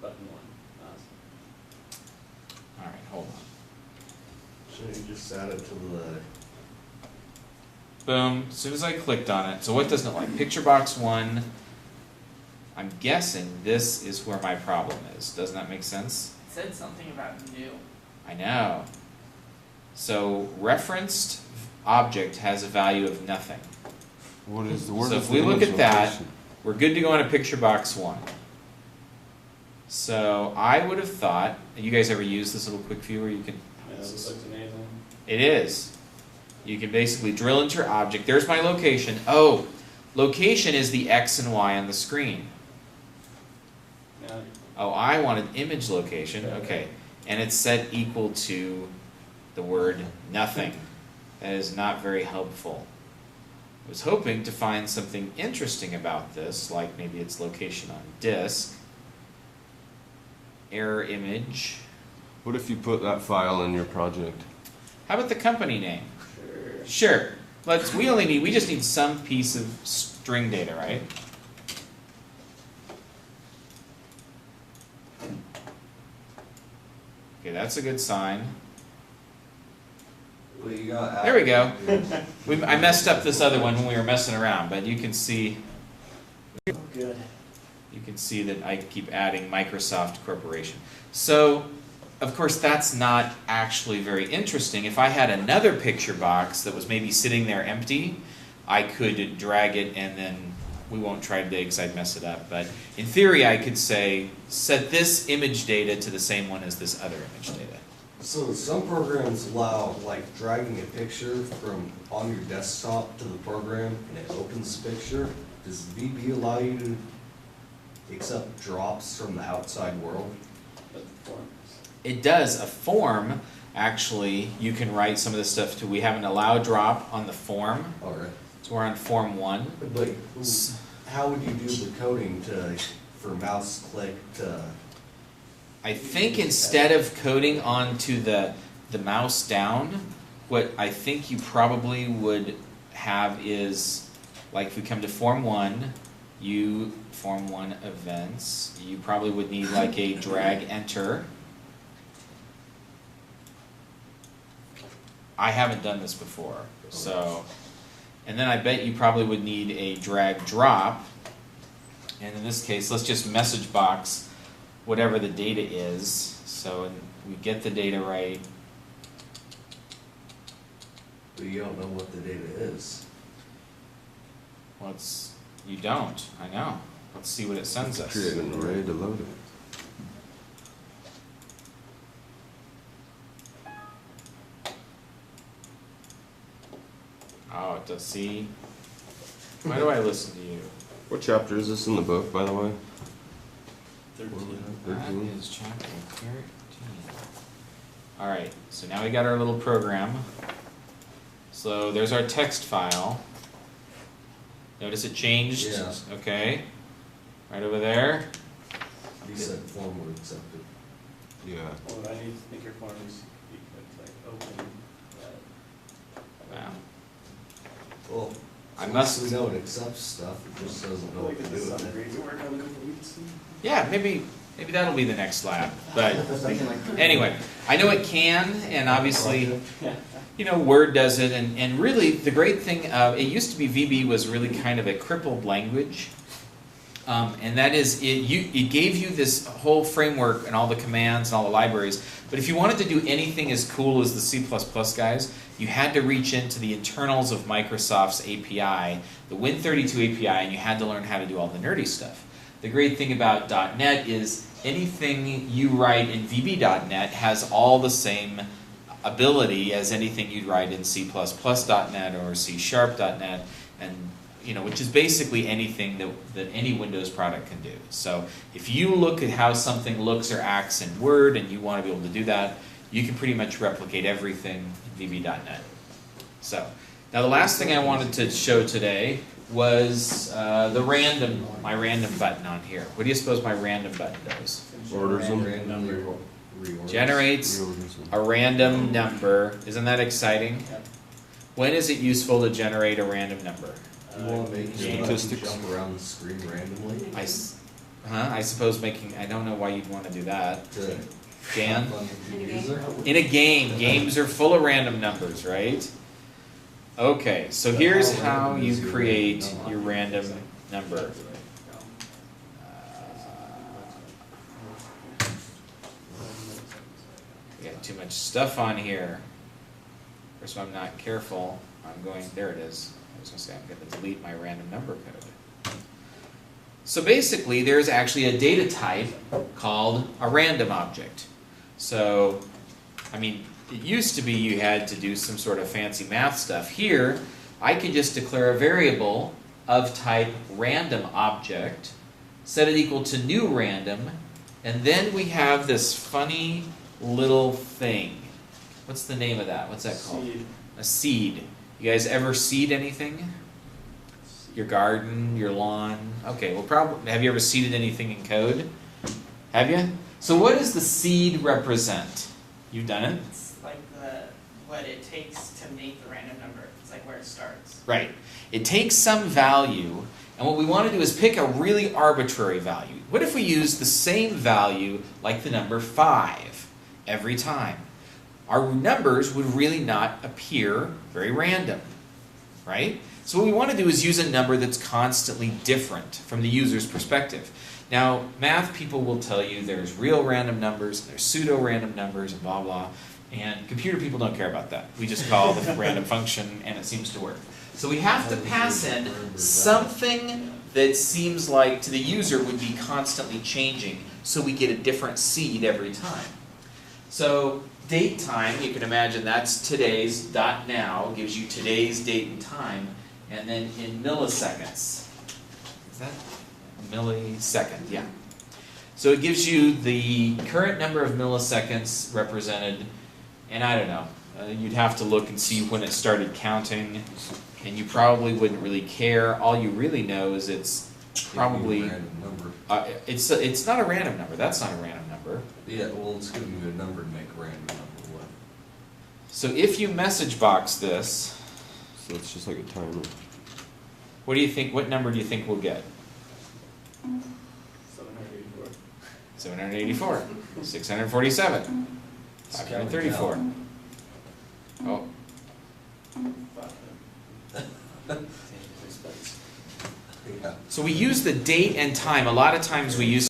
button 1. All right, hold on. So you just add it to the... Boom, as soon as I clicked on it. So what doesn't it like? Picture box 1, I'm guessing this is where my problem is. Doesn't that make sense? It said something about new. I know. So referenced object has a value of nothing. What is the word? So if we look at that, we're good to go into picture box 1. So I would have thought, you guys ever use this little quick view where you can... Yeah, this looks amazing. It is. You can basically drill into your object. There's my location. Oh, location is the X and Y on the screen. Yeah. Oh, I wanted image location. Okay. And it's set equal to the word nothing. That is not very helpful. I was hoping to find something interesting about this, like maybe its location on disk. Error image. What if you put that file in your project? How about the company name? Sure. Sure. We just need some piece of string data, right? Okay, that's a good sign. Well, you got There we go. I messed up this other one when we were messing around, but you can see Good. you can see that I keep adding Microsoft Corporation. So, of course, that's not actually very interesting. If I had another picture box that was maybe sitting there empty, I could drag it and then we won't try today because I'd mess it up. But in theory, I could say, set this image data to the same one as this other image data. So some programs allow like dragging a picture from on your desktop to the program and it opens the picture. Does VB allow you to accept drops from the outside world? But the forms. It does. A form, actually, you can write some of this stuff too. We have an allow drop on the form. All right. So we're on form 1. But how would you do the coding for mouse click to? I think instead of coding onto the mouse down, what I think you probably would have is, like if we come to form 1, form 1 events, you probably would need like a drag enter. I haven't done this before, so, and then I bet you probably would need a drag drop, and in this case, let's just message box whatever the data is, so we get the data right. But you don't know what the data is. Well, you don't, I know. Let's see what it sends us. Create an array to load it. Oh, it does. See? Why do I listen to you? What chapter is this in the book, by the way? 13. That 13. is chapter 13. Alright, so now we got our little program. So there's our text file. Notice it changed? Yeah. Okay. Right over there. You said form were accepted. Yeah. Well, I need to make your forms like open. Wow. Well, I at must- least we know it accepts stuff. It just doesn't know what to do with it. We work on a couple weeks. Yeah, maybe that'll be the next lab. But anyway, I know it can, and obviously, you know, Word does it, and really the great thing, it used to be VB was really kind of a crippled language, and that is, it gave you this whole framework and all the commands and all the libraries, but if you wanted to do anything as cool as the C++ guys, you had to reach into the internals of Microsoft's API, the Win32 API, and you had to learn how to do all the nerdy stuff. The great thing about .NET is anything you write in VB.NET has all the same ability as anything you'd write in C++.NET or C#.NET, and you know, which is basically anything that any Windows product can do. So if you look at how something looks or acts in Word and you want to be able to do that, you can pretty much replicate everything in VB.NET. So now the last thing I wanted to show today was my random button on here. What do you suppose my random button does? Orders them. Generates Reorders them. a random number. Isn't that exciting? Yep. When is it useful to generate a random number? You want to make your button Statistics. jump around the screen randomly? I suppose I don't know why you'd want to do that. To Dan? have fun with the In a game? user. In a game, games are full of random numbers, right? Okay, so here's how you create your random number. We got too much stuff on here. First, if I'm not careful, there it is. I was going to say I'm going to delete my random number code. So basically, there's actually a data type called a random object. So, I mean, it used to be you had to do some sort of fancy math stuff. Here, I can just declare a variable of type random object, set it equal to new random, and then we have this funny little thing. What's the name of that? What's that called? Seed. A seed. You guys ever seed anything? Your garden, your lawn? Okay, well probably, have you ever seeded anything in code? Have you? So what does the seed represent? You've done it? It's like what it takes to make the random number. It's like where it starts. Right. It takes some value, and what we want to do is pick a really arbitrary value. What if we use the same value like the number 5 every time? Our numbers would really not appear very random, right? So what we want to do is use a number that's constantly different from the user's perspective. Now, math people will tell you there's real random numbers, there's pseudo-random numbers, and blah, blah. And computer people don't care about that. We just call the random function, and it seems to work. So we have to pass in something that seems like to the user would be constantly changing, so we get a different seed every time. So date time, you can imagine that's today's dot now, gives you today's date and time, and then in milliseconds. Is that millisecond? Yeah. So it gives you the current number of milliseconds represented, and I don't know, you'd have to look and see when it started counting, and you probably wouldn't really care. All you really know is it's probably, Give me a random number. it's not a random number. That's not a random number. Yeah, well, it's giving you a number to make a random number with. So if you message box this, So it's just like a timer. what do you think? What number do you think we'll get? 784. 784, 647, 534. Oh, Yeah. so we use the date and time. A lot of times we use